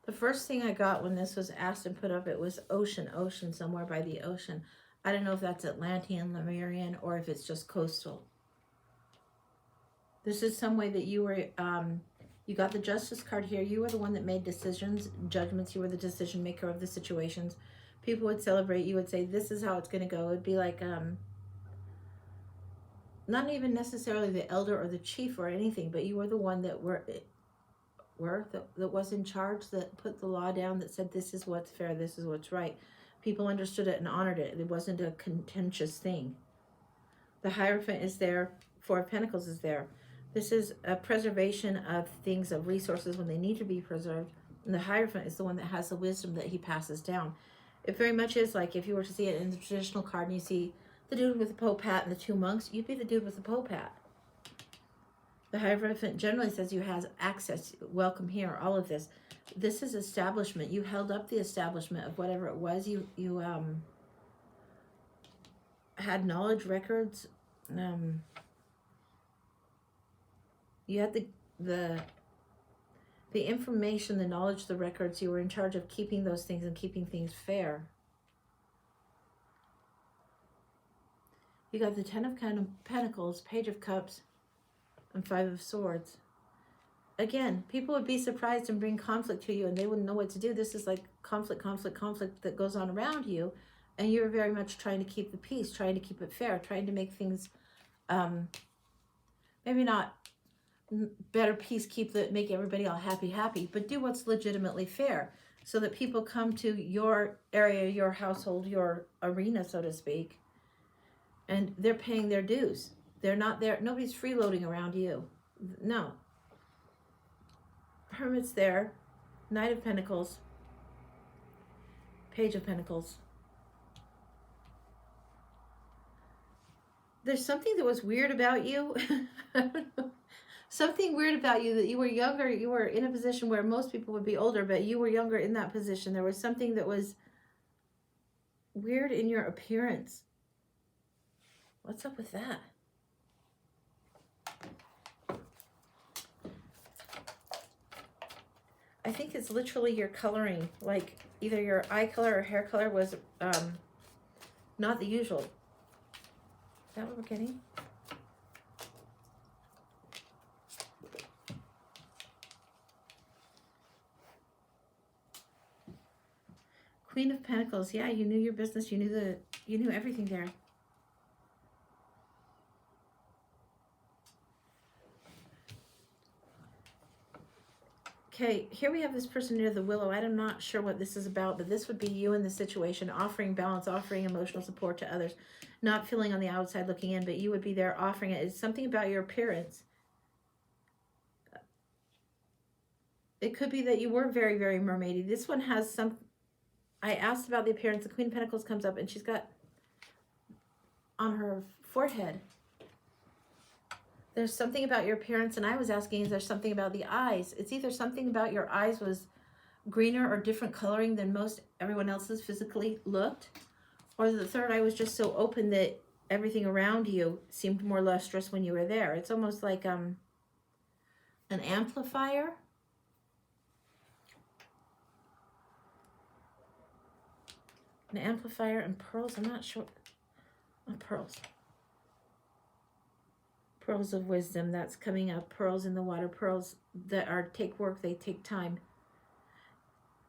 The first thing I got when this was asked and put up, it was ocean, ocean, somewhere by the ocean. I don't know if that's Atlantean, Lemurian, or if it's just coastal. This is some way that you got the justice card here. You were the one that made decisions, judgments. You were the decision maker of the situations. People would celebrate. You would say, "This is how it's going to go." It'd be like, not even necessarily the elder or the chief or anything, but you were the one that that was in charge, that put the law down, that said this is what's fair, this is what's right. People understood it and honored it. It wasn't a contentious thing. The Hierophant is there. Four of Pentacles is there. This is a preservation of things, of resources when they need to be preserved. And the Hierophant is the one that has the wisdom that he passes down. It very much is like if you were to see it in the traditional card and you see the dude with the Pope hat and the two monks, you'd be the dude with the Pope hat. The Hierophant generally says you have access, welcome here, all of this. This is establishment. You held up the establishment of whatever it was. You had knowledge, records. You had the information, the knowledge, the records. You were in charge of keeping those things and keeping things fair. You got the Ten of Pentacles, Page of Cups, and Five of Swords. Again, people would be surprised and bring conflict to you and they wouldn't know what to do. This is like conflict that goes on around you, and you're very much trying to keep the peace, trying to keep it fair, trying to make things maybe not better peace, make everybody all happy, but do what's legitimately fair so that people come to your area, your household, your arena, so to speak, and they're paying their dues. They're not there. Nobody's freeloading around you. No. Hermit's there. Knight of Pentacles. Page of Pentacles. There's something that was weird about you. Something weird about you, that you were younger. You were in a position where most people would be older, but you were younger in that position. There was something that was weird in your appearance. What's up with that? I think it's literally your coloring. Like either your eye color or hair color was not the usual. Is that what we're getting? Queen of Pentacles. Yeah, you knew your business. You knew everything there. Okay, here we have this person near the Willow. I'm not sure what this is about, but this would be you in the situation, offering balance, offering emotional support to others, not feeling on the outside looking in, but you would be there offering it. It's something about your appearance. It could be that you were very, very mermaidy. This one has some... I asked about the appearance. The Queen of Pentacles comes up, and she's got on her forehead, there's something about your appearance, and I was asking, is there something about the eyes? It's either something about your eyes was greener or different coloring than most everyone else's physically looked, or the third eye was just so open that everything around you seemed more lustrous when you were there. It's almost like an amplifier. An amplifier and pearls. I'm not sure. Oh, pearls. Pearls of wisdom, that's coming up. Pearls in the water. Pearls that take work, they take time.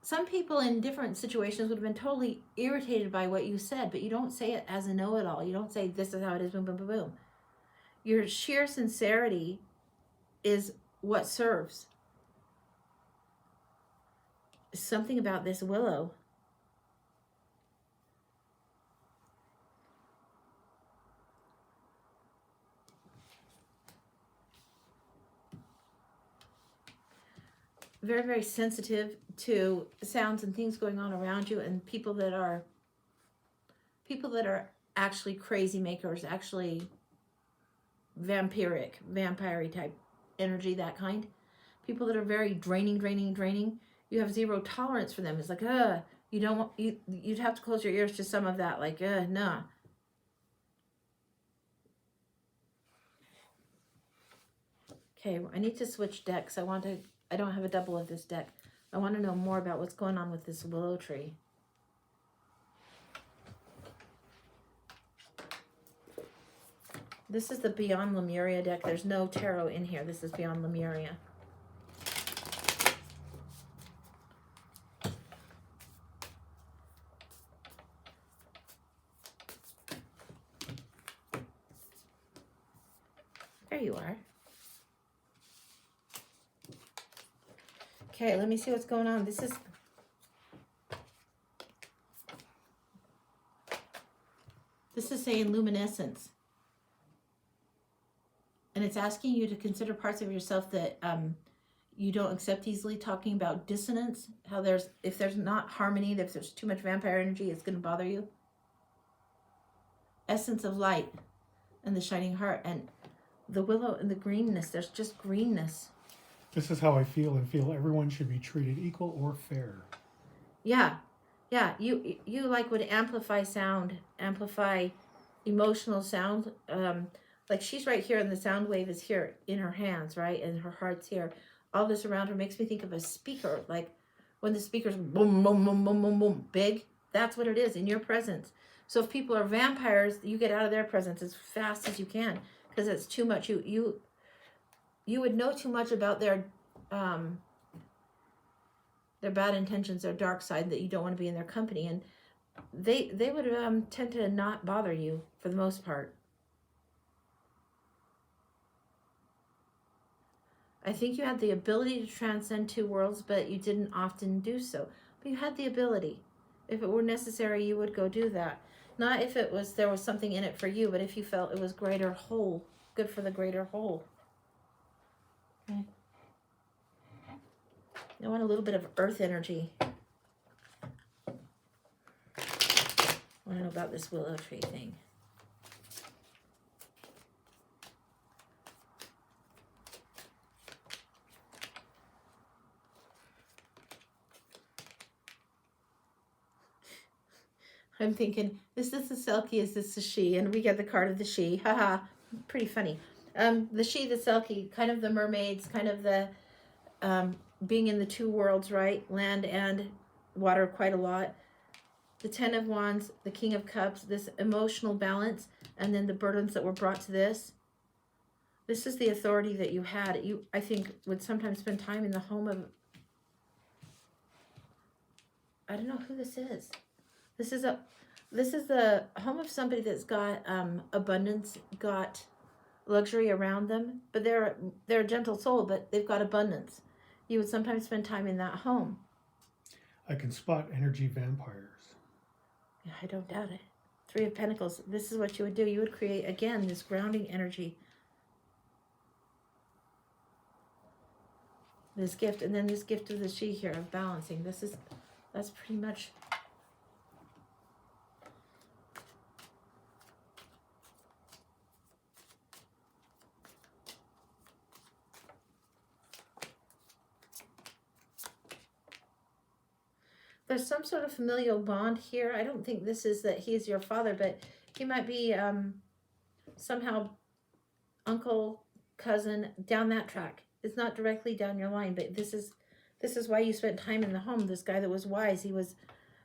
Some people in different situations would have been totally irritated by what you said, but you don't say it as a know-it-all. You don't say, this is how it is, boom, boom, boom, boom. Your sheer sincerity is what serves. Something about this Willow. Very, very sensitive to sounds and things going on around you, and people that are actually crazy makers, actually vampire type energy, that kind. People that are very draining. You have zero tolerance for them. It's like, you don't want, you'd have to close your ears to some of that, like, nah. Okay, I need to switch decks. I don't have a double of this deck. I want to know more about what's going on with this willow tree. This is the Beyond Lemuria deck. There's no tarot in here. This is Beyond Lemuria. There you are. Okay, let me see what's going on. This is saying luminescence. And it's asking you to consider parts of yourself that you don't accept easily, talking about dissonance, how if there's not harmony, if there's too much vampire energy, it's going to bother you. Essence of light and the shining heart and the willow and the greenness. There's just greenness. This is how I feel, and feel everyone should be treated equal or fair. Yeah. Yeah, you like would amplify sound, amplify emotional sound. Like she's right here and the sound wave is here in her hands, right? And her heart's here. All this around her makes me think of a speaker, like when the speaker's boom, boom, boom, boom, boom, boom, big. That's what it is in your presence. So if people are vampires, you get out of their presence as fast as you can because it's too much. You would know too much about their bad intentions, their dark side, that you don't want to be in their company, and they would tend to not bother you for the most part. I think you had the ability to transcend two worlds, but you didn't often do so. But you had the ability. If it were necessary, you would go do that. Not if there was something in it for you, but if you felt it was greater whole, good for the greater whole. Okay. I want a little bit of earth energy. I want to know about this willow tree thing. I'm thinking, is this a Selkie? Is this a she? And we get the card of the she. Haha, pretty funny. The she, the Selkie, kind of the mermaids, kind of the being in the two worlds, right? Land and water quite a lot. The Ten of Wands, the King of Cups, this emotional balance, and then the burdens that were brought to this. This is the authority that you had. You, I think, would sometimes spend time in the home of... I don't know who this is. This is the home of somebody that's got abundance, got luxury around them, but they're a gentle soul, but they've got abundance. You would sometimes spend time in that home. I can spot energy vampires. Yeah, I don't doubt it. Three of Pentacles. This is what you would do. You would create, again, this grounding energy. This gift, and then this gift of the she here of balancing. That's pretty much... There's some sort of familial bond here. I don't think this is that he's your father, but he might be somehow uncle, cousin, down that track. It's not directly down your line, but this is why you spent time in the home. This guy that was wise, he was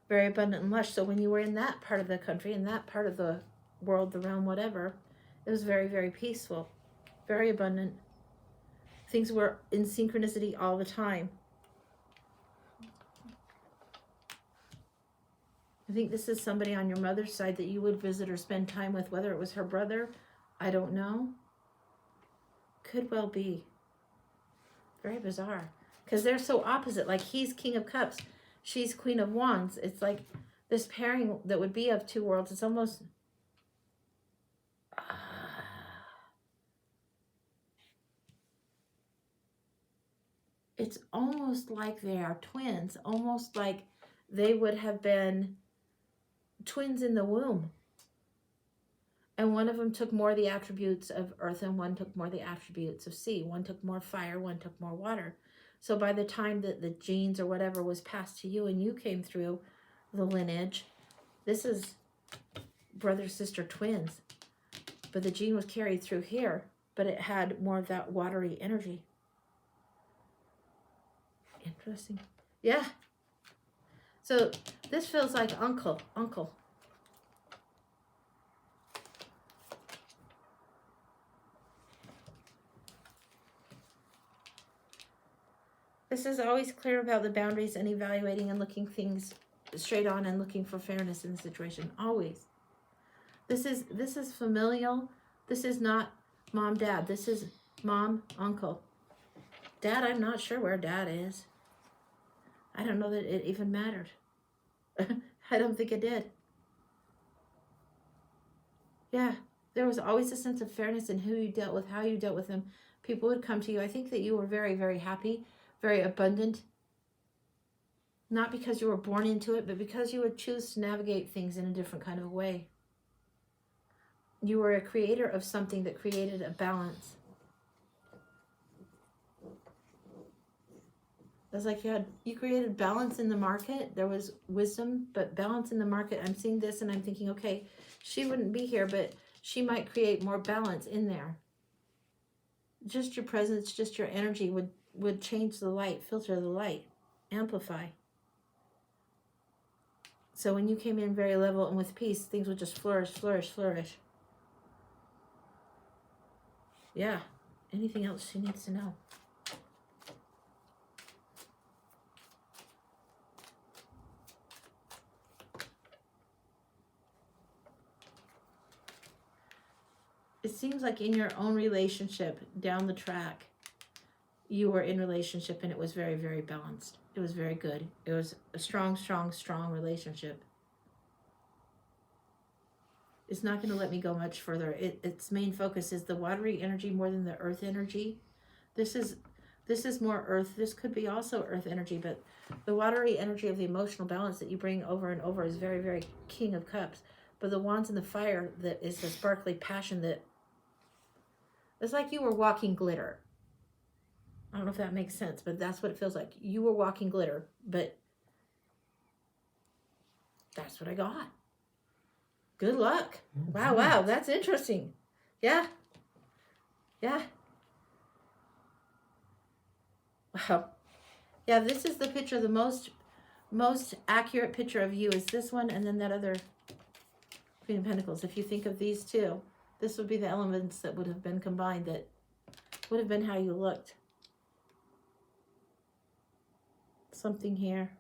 very abundant and lush. So when you were in that part of the country, in that part of the world, the realm, whatever, it was very, very peaceful, very abundant. Things were in synchronicity all the time. I think this is somebody on your mother's side that you would visit or spend time with, whether it was her brother, I don't know. Could well be. Very bizarre. Because they're so opposite. Like he's King of Cups, she's Queen of Wands. It's like this pairing that would be of two worlds. It's almost... it's almost like they are twins. Almost like they would have been twins in the womb, and one of them took more of the attributes of earth and one took more of the attributes of sea. One took more fire, one took more water. So by the time that the genes or whatever was passed to you and you came through the lineage, this is brother sister twins, but the gene was carried through here, but it had more of that watery energy. Interesting. Yeah. So this feels like uncle. This is always clear about the boundaries and evaluating and looking things straight on and looking for fairness in the situation. Always. This is familial. This is not mom, dad. This is mom, uncle. Dad, I'm not sure where dad is. I don't know that it even mattered. I don't think it did. Yeah, there was always a sense of fairness in who you dealt with, how you dealt with them. People would come to you. I think that you were very, very happy, very abundant. Not because you were born into it, but because you would choose to navigate things in a different kind of way. You were a creator of something that created a balance. It's like you created balance in the market. There was wisdom, but balance in the market. I'm seeing this and I'm thinking, okay, she wouldn't be here, but she might create more balance in there. Just your presence, just your energy would change the light, filter the light, amplify. So when you came in very level and with peace, things would just flourish, flourish, flourish. Yeah. Anything else she needs to know? It seems like in your own relationship down the track, you were in relationship and it was very, very balanced. It was very good. It was a strong, strong, strong relationship. It's not going to let me go much further. Its main focus is the watery energy more than the earth energy. This is more earth. This could be also earth energy, but the watery energy of the emotional balance that you bring over and over is very, very King of Cups. But the wands and the fire, that is the sparkly passion that it's like you were walking glitter. I don't know if that makes sense, but that's what it feels like. You were walking glitter, but that's what I got. Good luck. Wow, wow, that's interesting. Yeah. Yeah. Wow. Yeah, this is the picture, the most accurate picture of you is this one and then that other Queen of Pentacles. If you think of these two, this would be the elements that would have been combined, that would have been how you looked. Something here.